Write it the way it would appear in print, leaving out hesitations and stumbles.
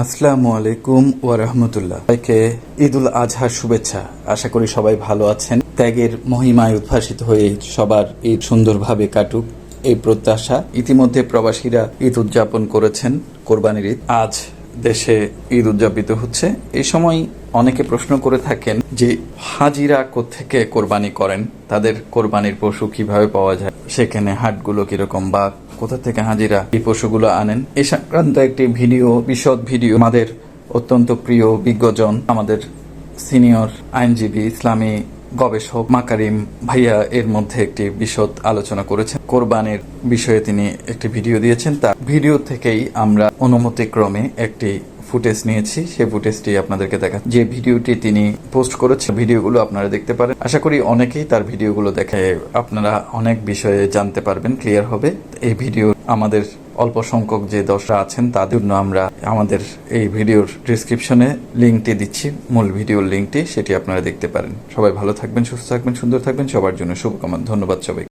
আসসালামু আলাইকুম ওয়া রাহমাতুল্লাহ। সবাইকে ঈদুল আজহার শুভেচ্ছা। আশা করি সবাই ভালো আছেন। ত্যাগের মহিমায় উদ্ভাসিত হয়ে সবার ঈদ সুন্দরভাবে কাটুক এই প্রত্যাশা। ইতিমধ্যে প্রবাসীরা ঈদ উদযাপন করেছেন, কোরবানির ঈদ। আজ দেশে ঈদ উদযাপিত হচ্ছে। এই সময় অনেকে প্রশ্ন করে থাকেন যে হাজিরা কোত্থেকে কোরবানি করেন, তাদের কোরবানির পশু কিভাবে পাওয়া যায়, সেখানে হাটগুলো কিরকম বা কোথা থেকে হাজিরা এই পশুগুলো আনেন। এই সংক্রান্ত একটি বিশদ ভিডিও আমাদের অত্যন্ত প্রিয় বিজ্ঞজন, আমাদের সিনিয়র আইনজীবী, ইসলামী গবেষক মাকারিম ভাইয়া এর মধ্যে একটি বিশদ আলোচনা করেছেন। কোরবানির বিষয়ে তিনি একটি ভিডিও দিয়েছেন। তার ভিডিও থেকেই আমরা অনুমতিক্রমে একটি ফুটেজ নিয়েছি, সেই ফুটেজটি আপনাদেরকে দেখা, যে ভিডিওটি তিনি পোস্ট করেছে, ভিডিওগুলো আপনারা দেখতে পারেন। আশা করি অনেকেই তার ভিডিওগুলো দেখে আপনারা অনেক বিষয়ে জানতে পারবেন, ক্লিয়ার হবে। এই ভিডিও আমাদের অল্প সংখ্যক যে দর্শক আছেন তাদের জন্য আমরা আমাদের এই ভিডিওর ডিসক্রিপশনে লিঙ্কটি দিচ্ছি, মূল ভিডিওর লিঙ্কটি, সেটি আপনারা দেখতে পারেন। সবাই ভালো থাকবেন, সুস্থ থাকবেন, সুন্দর থাকবেন। সবার জন্য শুভকামনা। ধন্যবাদ সবাই।